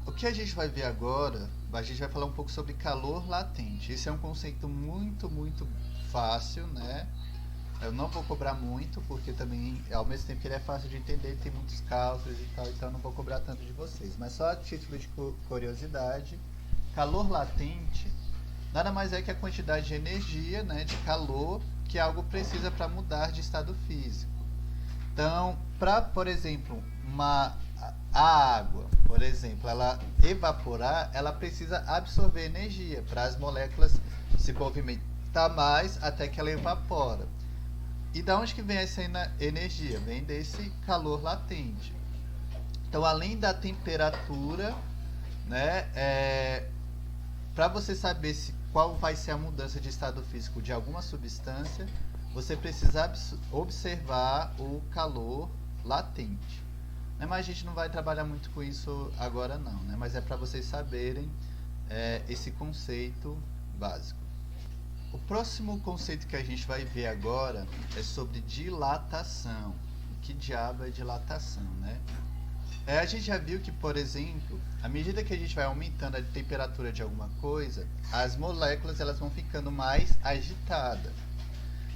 O que a gente vai ver agora, a gente vai falar um pouco sobre calor latente. Esse é um conceito muito fácil, né? Eu não vou cobrar muito, porque também, ao mesmo tempo que ele é fácil de entender, tem muitos cálculos e tal, então eu não vou cobrar tanto de vocês. Mas só a título de curiosidade, calor latente nada mais é que a quantidade de energia, né, de calor que algo precisa para mudar de estado físico. Então, para, por exemplo, a água, por exemplo, ela evaporar, ela precisa absorver energia para as moléculas se movimentar mais até que ela evapora. E da onde que vem essa energia? Vem desse calor latente. Então, além da temperatura, né, para você saber qual vai ser a mudança de estado físico de alguma substância, você precisa observar o calor latente. Né? Mas a gente não vai trabalhar muito com isso agora não, né? Mas é para vocês saberem esse conceito básico. O próximo conceito que a gente vai ver agora é sobre dilatação. O que diabo é dilatação, né? A gente já viu que, por exemplo, à medida que a gente vai aumentando a temperatura de alguma coisa, as moléculas elas vão ficando mais agitadas.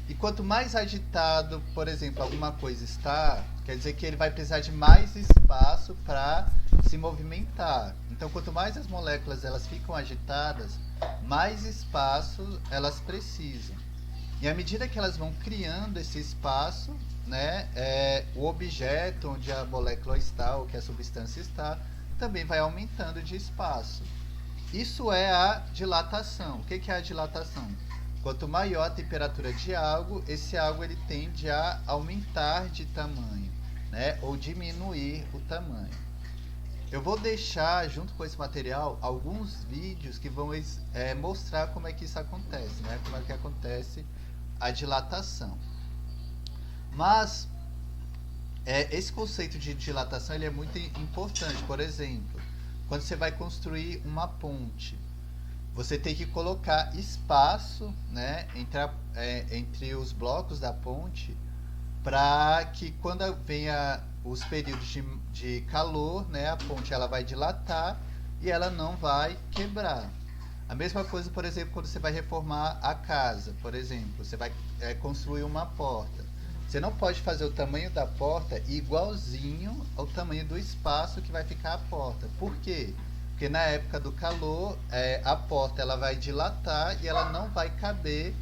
E quanto mais agitado, por exemplo, alguma coisa está, quer dizer que ele vai precisar de mais espaço para se movimentar. Então, quanto mais as moléculas elas ficam agitadas, mais espaço elas precisam. E à medida que elas vão criando esse espaço, né, o objeto onde a molécula está, ou que a substância está, também vai aumentando de espaço. Isso é a dilatação. O que é a dilatação? Quanto maior a temperatura de algo, esse algo ele tende a aumentar de tamanho, né, ou diminuir o tamanho. Eu vou deixar, junto com esse material, alguns vídeos que vão mostrar como é que isso acontece, né, como é que acontece a dilatação. Mas esse conceito de dilatação ele é muito importante. Por exemplo, quando você vai construir uma ponte, você tem que colocar espaço, né, entre os blocos da ponte, para que quando venha os períodos de calor, né, a ponte ela vai dilatar e ela não vai quebrar. A mesma coisa, por exemplo, quando você vai reformar a casa, por exemplo, você vai construir uma porta. Você não pode fazer o tamanho da porta igualzinho ao tamanho do espaço que vai ficar a porta. Por quê? Porque na época do calor, a porta ela vai dilatar e ela não vai caber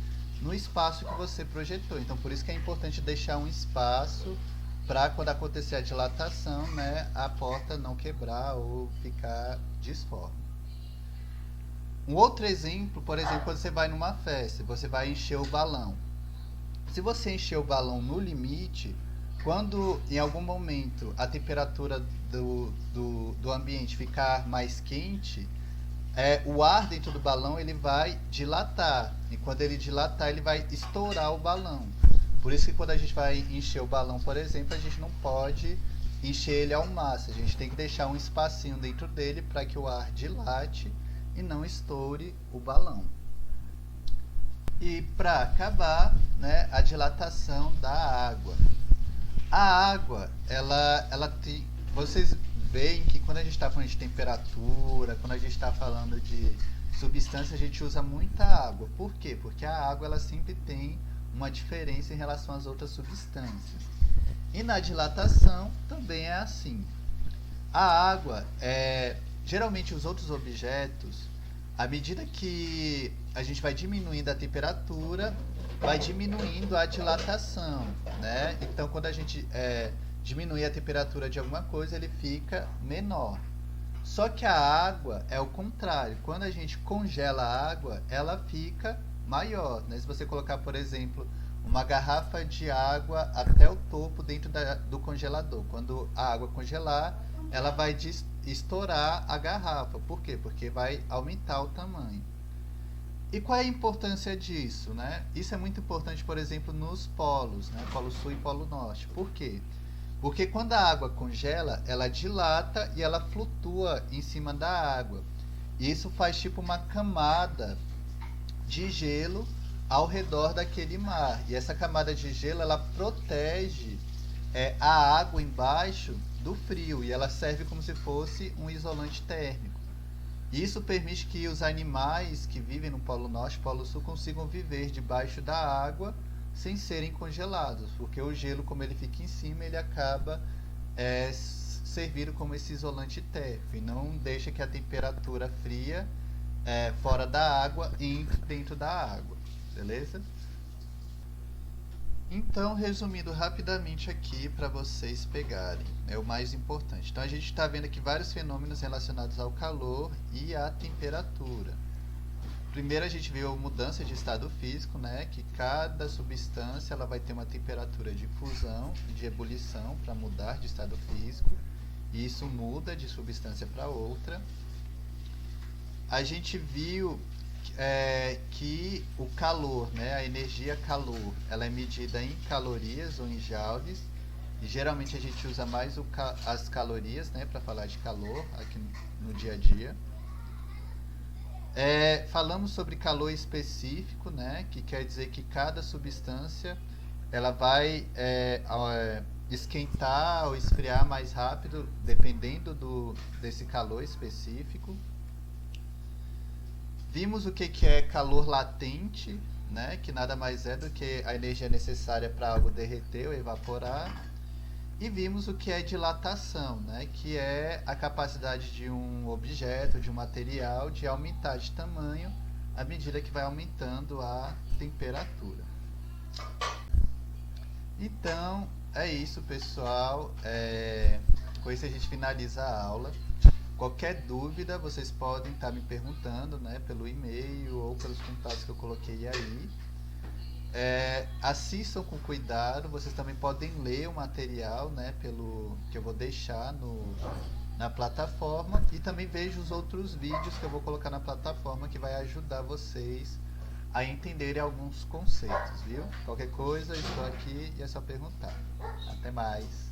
no espaço que você projetou. Então, por isso que é importante deixar um espaço para quando acontecer a dilatação, né, a porta não quebrar ou ficar disforme. Um outro exemplo, por exemplo, quando você vai numa festa, você vai encher o balão. Se você encher o balão no limite, quando em algum momento a temperatura do ambiente ficar mais quente, o ar dentro do balão ele vai dilatar. E quando ele dilatar, ele vai estourar o balão. Por isso que quando a gente vai encher o balão, por exemplo, a gente não pode encher ele ao máximo. A gente tem que deixar um espacinho dentro dele para que o ar dilate e não estoure o balão. E para acabar, né, a dilatação da água. A água, ela tem. Vocês veem que quando a gente está falando de temperatura, quando a gente está falando de substância, a gente usa muita água. Por quê? Porque a água ela sempre tem uma diferença em relação às outras substâncias. E na dilatação também é assim. A água, geralmente os outros objetos, à medida que a gente vai diminuindo a temperatura, vai diminuindo a dilatação, né? Então, quando a gente diminui a temperatura de alguma coisa, ele fica menor. Só que a água é o contrário. Quando a gente congela a água, ela fica maior, né? Se você colocar, por exemplo, uma garrafa de água até o topo dentro do congelador, quando a água congelar, ela vai estourar a garrafa. Por quê? Porque vai aumentar o tamanho. E qual é a importância disso, né? Isso é muito importante, por exemplo, nos polos, né? Polo Sul e Polo Norte. Por quê? Porque quando a água congela, ela dilata e ela flutua em cima da água. E isso faz tipo uma camada de gelo ao redor daquele mar. E essa camada de gelo, ela protege a água embaixo do frio e ela serve como se fosse um isolante térmico. Isso permite que os animais que vivem no Polo Norte e Polo Sul consigam viver debaixo da água sem serem congelados, porque o gelo, como ele fica em cima, ele acaba servindo como esse isolante térmico e não deixa que a temperatura fria fora da água entre dentro da água, beleza? Então, resumindo rapidamente aqui para vocês pegarem, é o mais importante. Então, a gente está vendo aqui vários fenômenos relacionados ao calor e à temperatura. Primeiro, a gente viu a mudança de estado físico, né? Que cada substância ela vai ter uma temperatura de fusão e de ebulição para mudar de estado físico. E isso muda de substância para outra. A gente viu que o calor, né, a energia calor, ela é medida em calorias ou em joules, e geralmente a gente usa mais as calorias, né, para falar de calor aqui no dia a dia. Falamos sobre calor específico, né, que quer dizer que cada substância ela vai esquentar ou esfriar mais rápido dependendo desse calor específico. Vimos o que é calor latente, né? Que nada mais é do que a energia necessária para algo derreter ou evaporar. E vimos o que é dilatação, né? Que é a capacidade de um objeto, de um material, de aumentar de tamanho à medida que vai aumentando a temperatura. Então, é isso, pessoal. Com isso a gente finaliza a aula. Qualquer dúvida, vocês podem estar me perguntando, né, pelo e-mail ou pelos contatos que eu coloquei aí. Assistam com cuidado, vocês também podem ler o material, né, que eu vou deixar na plataforma, e também vejam os outros vídeos que eu vou colocar na plataforma que vai ajudar vocês a entenderem alguns conceitos, viu? Qualquer coisa, eu estou aqui e é só perguntar. Até mais!